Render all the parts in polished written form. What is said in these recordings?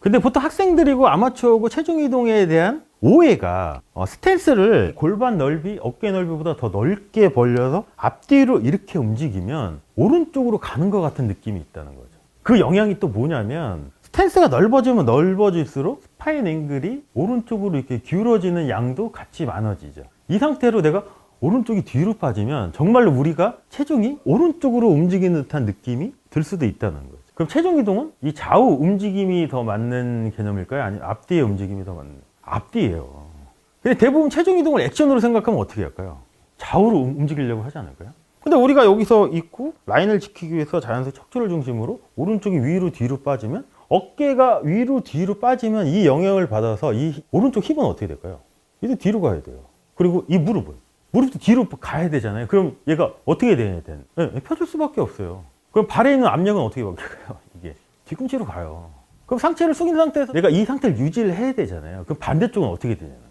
근데 보통 학생들이고 아마추어고 체중 이동에 대한 오해가 스탠스를 골반 넓이, 어깨 넓이보다 더 넓게 벌려서 앞뒤로 이렇게 움직이면 오른쪽으로 가는 것 같은 느낌이 있다는 거죠. 그 영향이 또 뭐냐면 스탠스가 넓어지면 넓어질수록 스파인 앵글이 오른쪽으로 이렇게 기울어지는 양도 같이 많아지죠. 이 상태로 내가 오른쪽이 뒤로 빠지면 정말로 우리가 체중이 오른쪽으로 움직이는 듯한 느낌이 들 수도 있다는 거죠. 그럼 체중 이동은 이 좌우 움직임이 더 맞는 개념일까요? 아니면 앞뒤의 움직임이 더 맞는? 앞뒤예요. 근데 대부분 체중 이동을 액션으로 생각하면 어떻게 할까요? 좌우로 움직이려고 하지 않을까요? 근데 우리가 여기서 있고 라인을 지키기 위해서 자연스레 척추를 중심으로 오른쪽이 위로 뒤로 빠지면 어깨가 위로 뒤로 빠지면 이 영향을 받아서 이 오른쪽 힙은 어떻게 될까요? 얘도 뒤로 가야 돼요. 그리고 이 무릎도 뒤로 가야 되잖아요. 그럼 얘가 어떻게 돼야 되는? 네, 펴줄 수밖에 없어요. 그럼 발에 있는 압력은 어떻게 바뀔까요? 이게 뒤꿈치로 가요. 그럼 상체를 숙인 상태에서 내가 이 상태를 유지를 해야 되잖아요. 그럼 반대쪽은 어떻게 되냐는 거예요.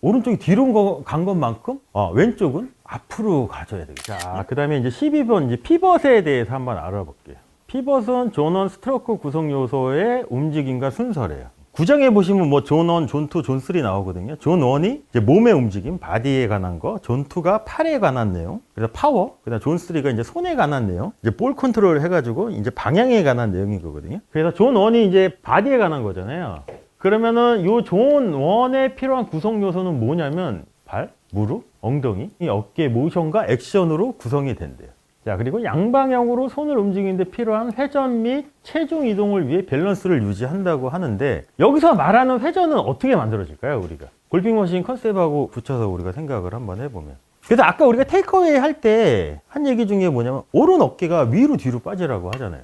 오른쪽이 뒤로 간 것만큼 왼쪽은 앞으로 가져야 되겠죠. 자, 그 다음에 이제 12번 이제 피벗에 대해서 한번 알아볼게요. 피벗은 존 원 스트로크 구성 요소의 움직임과 순서래요. 구장에 보시면 뭐 존 1, 존 2, 존 3 나오거든요. 존 1이 이제 몸의 움직임, 바디에 관한 거, 존 2가 팔에 관한 내용, 그래서 파워, 그다음 존 3가 이제 손에 관한 내용, 이제 볼 컨트롤을 해가지고 이제 방향에 관한 내용인 거거든요. 그래서 존 1이 이제 바디에 관한 거잖아요. 그러면은 요 존 1에 필요한 구성 요소는 뭐냐면 발, 무릎, 엉덩이, 이 어깨 모션과 액션으로 구성이 된대요. 자, 그리고 양방향으로 손을 움직이는데 필요한 회전 및 체중 이동을 위해 밸런스를 유지한다고 하는데 여기서 말하는 회전은 어떻게 만들어질까요, 우리가? 골핑머신 컨셉하고 붙여서 우리가 생각을 한번 해보면. 그래서 아까 우리가 테이크어웨이 할 때 한 얘기 중에 뭐냐면 오른 어깨가 위로 뒤로 빠지라고 하잖아요.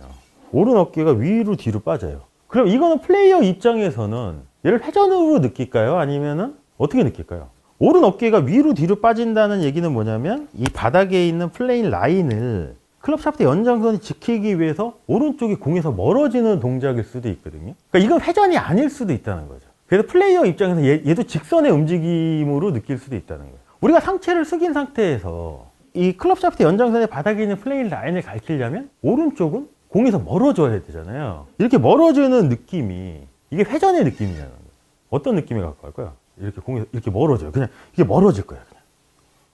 오른 어깨가 위로 뒤로 빠져요. 그럼 이거는 플레이어 입장에서는 얘를 회전으로 느낄까요? 아니면은 어떻게 느낄까요? 오른 어깨가 위로 뒤로 빠진다는 얘기는 뭐냐면 이 바닥에 있는 플레인 라인을 클럽 샤프트 연장선이 지키기 위해서 오른쪽이 공에서 멀어지는 동작일 수도 있거든요. 그러니까 이건 회전이 아닐 수도 있다는 거죠. 그래서 플레이어 입장에서 얘도 직선의 움직임으로 느낄 수도 있다는 거예요. 우리가 상체를 숙인 상태에서 이 클럽 샤프트 연장선의 바닥에 있는 플레인 라인을 가리키려면 오른쪽은 공에서 멀어져야 되잖아요. 이렇게 멀어지는 느낌이 이게 회전의 느낌이라는 거예요. 어떤 느낌에 가까울까요? 이렇게 공에서 이렇게 멀어져요. 그냥 이게 멀어질 거예요.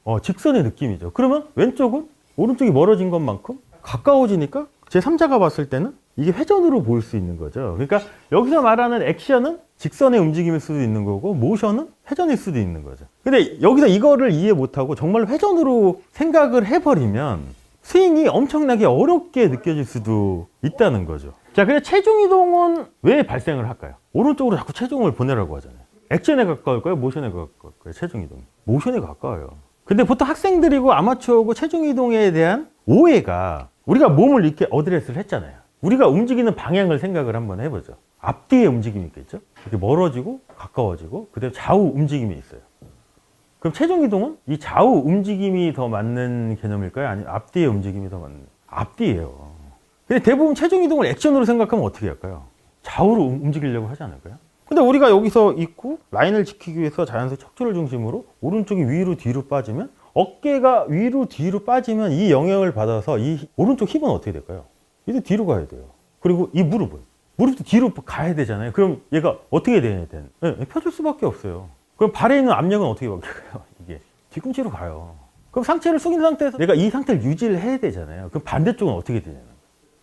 그냥. 직선의 느낌이죠. 그러면 왼쪽은 오른쪽이 멀어진 것만큼 가까워지니까 제3자가 봤을 때는 이게 회전으로 보일 수 있는 거죠. 그러니까 여기서 말하는 액션은 직선의 움직임일 수도 있는 거고 모션은 회전일 수도 있는 거죠. 근데 여기서 이거를 이해 못하고 정말 회전으로 생각을 해버리면 스윙이 엄청나게 어렵게 느껴질 수도 있다는 거죠. 자, 그래서 체중 이동은 왜 발생을 할까요? 오른쪽으로 자꾸 체중을 보내라고 하잖아요. 액션에 가까울까요? 모션에 가까울까요? 체중 이동. 모션에 가까워요. 근데 보통 학생들이고 아마추어고 체중 이동에 대한 오해가 우리가 몸을 이렇게 어드레스를 했잖아요. 우리가 움직이는 방향을 생각을 한번 해보죠. 앞뒤의 움직임이 있겠죠? 이렇게 멀어지고 가까워지고 그다음에 좌우 움직임이 있어요. 그럼 체중 이동은 이 좌우 움직임이 더 맞는 개념일까요? 아니면 앞뒤의 움직임이 더 맞는? 앞뒤예요. 근데 대부분 체중 이동을 액션으로 생각하면 어떻게 할까요? 좌우로 움직이려고 하지 않을까요? 근데 우리가 여기서 있고 라인을 지키기 위해서 자연스레 척추를 중심으로 오른쪽이 위로 뒤로 빠지면 어깨가 위로 뒤로 빠지면 이 영향을 받아서 이 오른쪽 힙은 어떻게 될까요? 얘도 뒤로 가야 돼요. 그리고 이 무릎도 뒤로 가야 되잖아요. 그럼 얘가 어떻게 돼야 되는? 네, 펴줄 수밖에 없어요. 그럼 발에 있는 압력은 어떻게 바뀔까요? 이게 뒤꿈치로 가요. 그럼 상체를 숙인 상태에서 내가 이 상태를 유지를 해야 되잖아요. 그럼 반대쪽은 어떻게 되냐는 거예요.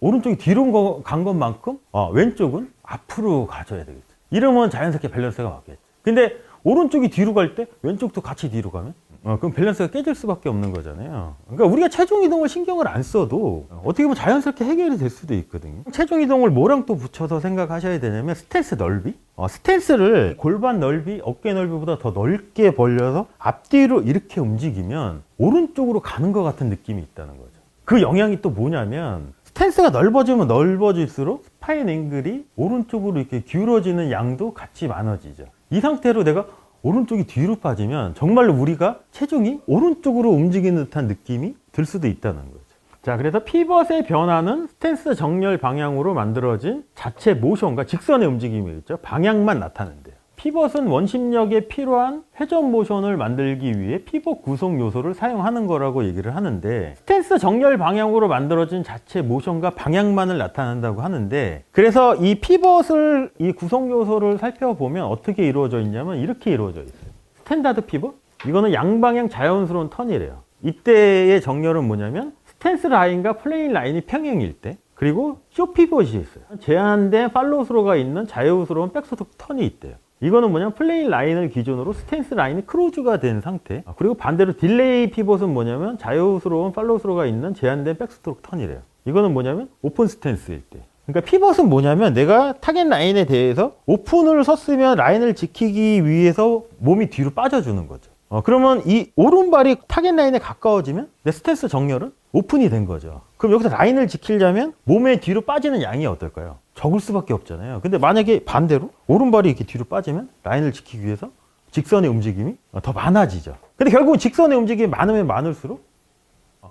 오른쪽이 뒤로 간 것만큼 왼쪽은 앞으로 가져야 되겠죠. 이러면 자연스럽게 밸런스가 맞겠죠. 근데 오른쪽이 뒤로 갈 때 왼쪽도 같이 뒤로 가면 그럼 밸런스가 깨질 수밖에 없는 거잖아요. 그러니까 우리가 체중 이동을 신경을 안 써도 어떻게 보면 자연스럽게 해결이 될 수도 있거든요. 체중 이동을 뭐랑 또 붙여서 생각하셔야 되냐면 스탠스 넓이. 스탠스를 골반 넓이, 어깨 넓이보다 더 넓게 벌려서 앞뒤로 이렇게 움직이면 오른쪽으로 가는 것 같은 느낌이 있다는 거죠. 그 영향이 또 뭐냐면 스탠스가 넓어지면 넓어질수록 스파인 앵글이 오른쪽으로 이렇게 기울어지는 양도 같이 많아지죠. 이 상태로 내가 오른쪽이 뒤로 빠지면 정말로 우리가 체중이 오른쪽으로 움직이는 듯한 느낌이 들 수도 있다는 거죠. 자, 그래서 피벗의 변화는 스탠스 정렬 방향으로 만들어진 자체 모션과 직선의 움직임이겠죠. 방향만 나타낸대요. 피벗은 원심력에 필요한 회전 모션을 만들기 위해 피벗 구성 요소를 사용하는 거라고 얘기를 하는데, 스탠스 정렬 방향으로 만들어진 자체 모션과 방향만을 나타낸다고 하는데, 그래서 이 피벗을, 이 구성 요소를 살펴보면 어떻게 이루어져 있냐면 이렇게 이루어져 있어요. 스탠다드 피벗, 이거는 양방향 자연스러운 턴이래요. 이때의 정렬은 뭐냐면 스탠스 라인과 플레인 라인이 평행일 때, 그리고 쇼 피벗이 있어요. 제한된 팔로우스로가 있는 자유스러운 백스톱 턴이 있대요. 이거는 뭐냐면 플레인 라인을 기준으로 스탠스 라인이 크루즈가 된 상태. 그리고 반대로 딜레이 피벗은 뭐냐면 자유스러운 팔로우스로가 있는 제한된 백스트로크 턴이래요. 이거는 뭐냐면 오픈 스탠스일 때. 그러니까 피벗은 뭐냐면 내가 타겟 라인에 대해서 오픈을 섰으면 라인을 지키기 위해서 몸이 뒤로 빠져주는 거죠. 그러면 이 오른발이 타겟 라인에 가까워지면 내 스탠스 정렬은 오픈이 된 거죠. 그럼 여기서 라인을 지키려면 몸의 뒤로 빠지는 양이 어떨까요? 적을 수밖에 없잖아요. 근데 만약에 반대로 오른발이 이렇게 뒤로 빠지면 라인을 지키기 위해서 직선의 움직임이 더 많아지죠. 근데 결국은 직선의 움직임이 많으면 많을수록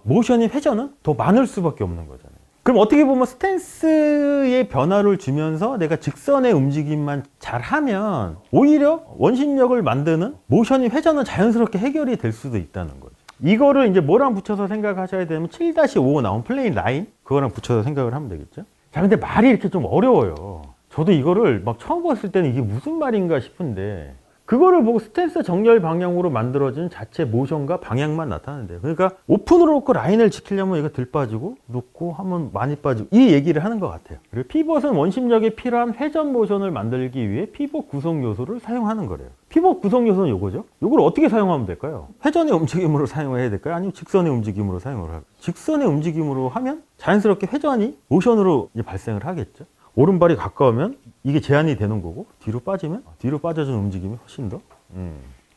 모션의 회전은 더 많을 수밖에 없는 거잖아요. 그럼 어떻게 보면 스탠스의 변화를 주면서 내가 직선의 움직임만 잘하면 오히려 원심력을 만드는 모션의 회전은 자연스럽게 해결이 될 수도 있다는 거죠. 이거를 이제 뭐랑 붙여서 생각하셔야 되면 7-5 나온 플레인 라인, 그거랑 붙여서 생각을 하면 되겠죠. 자, 근데 말이 이렇게 좀 어려워요. 저도 이거를 막 처음 봤을 때는 이게 무슨 말인가 싶은데, 그거를 보고 스탠스 정렬 방향으로 만들어진 자체 모션과 방향만 나타나는데요. 그러니까 오픈으로 놓고 라인을 지키려면 이거 들 빠지고, 놓고 하면 많이 빠지고, 이 얘기를 하는 것 같아요. 그리고 피벗은 원심력에 필요한 회전 모션을 만들기 위해 피벗 구성 요소를 사용하는 거래요. 피벗 구성 요소는 요거죠. 이걸 어떻게 사용하면 될까요? 회전의 움직임으로 사용해야 될까요? 아니면 직선의 움직임으로 사용을 할까요? 직선의 움직임으로 하면 자연스럽게 회전이 모션으로 이제 발생을 하겠죠. 오른발이 가까우면 이게 제한이 되는 거고, 뒤로 빠지면 뒤로 빠져주는 움직임이 훨씬 더.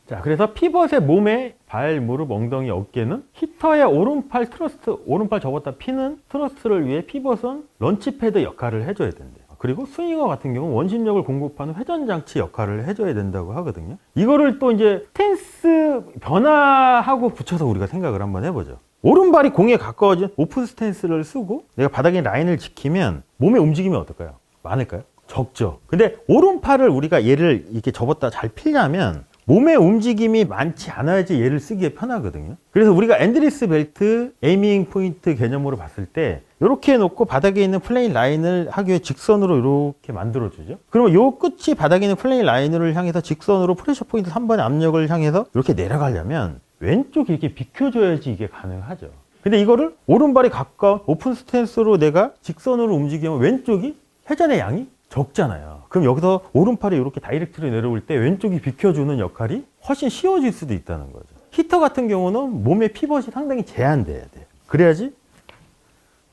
자, 그래서 피벗의 몸에 발, 무릎, 엉덩이, 어깨는 히터의 오른팔 트러스트, 오른팔 접었다 피는 트러스트를 위해 피벗은 런치패드 역할을 해줘야 된대요. 그리고 스윙어 같은 경우는 원심력을 공급하는 회전장치 역할을 해줘야 된다고 하거든요. 이거를 또 이제 스탠스 변화하고 붙여서 우리가 생각을 한번 해보죠. 오른발이 공에 가까워진 오픈 스탠스를 쓰고 내가 바닥에 라인을 지키면 몸의 움직임이 어떨까요? 많을까요? 적죠. 근데 오른팔을 우리가 얘를 이렇게 접었다 잘 피려면 몸의 움직임이 많지 않아야지 얘를 쓰기에 편하거든요. 그래서 우리가 앤드리스 벨트 에이밍 포인트 개념으로 봤을 때 이렇게 놓고 바닥에 있는 플레인 라인을 하기 위해 직선으로 이렇게 만들어주죠. 그러면 요 끝이 바닥에 있는 플레인 라인을 향해서 직선으로 프레셔 포인트 3번의 압력을 향해서 이렇게 내려가려면 왼쪽이 이렇게 비켜줘야지 이게 가능하죠. 근데 이거를 오른발이 가까운 오픈 스탠스로 내가 직선으로 움직이면 왼쪽이 회전의 양이 적잖아요. 그럼 여기서 오른팔이 이렇게 다이렉트로 내려올 때 왼쪽이 비켜주는 역할이 훨씬 쉬워질 수도 있다는 거죠. 히터 같은 경우는 몸의 피벗이 상당히 제한돼야 돼요. 그래야지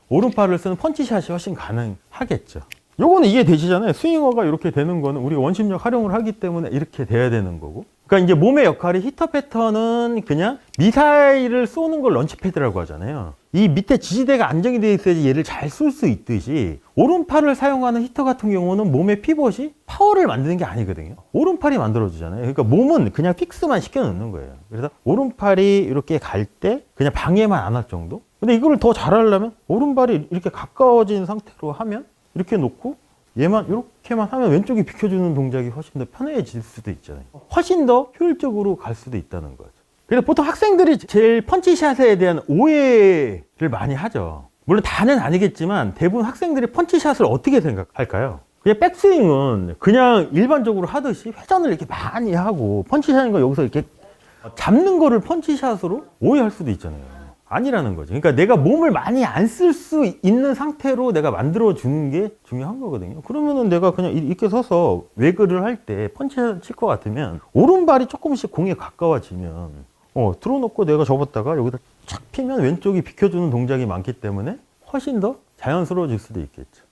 오른팔을 쓰는 펀치샷이 훨씬 가능하겠죠. 요거는 이해되시잖아요. 스윙어가 이렇게 되는 거는 우리가 원심력 활용을 하기 때문에 이렇게 돼야 되는 거고. 그러니까 이제 몸의 역할이 히터 패턴은 그냥 미사일을 쏘는 걸 런치패드라고 하잖아요. 이 밑에 지지대가 안정이 되어 있어야지 얘를 잘 쏠 수 있듯이 오른팔을 사용하는 히터 같은 경우는 몸의 피벗이 파워를 만드는 게 아니거든요. 오른팔이 만들어주잖아요. 그러니까 몸은 그냥 픽스만 시켜놓는 거예요. 그래서 오른팔이 이렇게 갈 때 그냥 방해만 안 할 정도? 근데 이거를 더 잘하려면 오른발이 이렇게 가까워진 상태로 하면 이렇게 놓고 얘만 이렇게만 하면 왼쪽이 비켜주는 동작이 훨씬 더 편해질 수도 있잖아요. 훨씬 더 효율적으로 갈 수도 있다는 거죠. 그래서 보통 학생들이 제일 펀치샷에 대한 오해를 많이 하죠. 물론 다는 아니겠지만 대부분 학생들이 펀치샷을 어떻게 생각할까요? 그냥 백스윙은 그냥 일반적으로 하듯이 회전을 이렇게 많이 하고 펀치샷인 거 여기서 이렇게 잡는 거를 펀치샷으로 오해할 수도 있잖아요. 아니라는 거죠. 그러니까 내가 몸을 많이 안 쓸 수 있는 상태로 내가 만들어 주는 게 중요한 거거든요. 그러면은 내가 그냥 이렇게 서서 외그를 할 때 펀치를 칠 것 같으면 오른발이 조금씩 공에 가까워지면 들어놓고 내가 접었다가 여기다 착 피면 왼쪽이 비켜주는 동작이 많기 때문에 훨씬 더 자연스러워질 수도 있겠죠.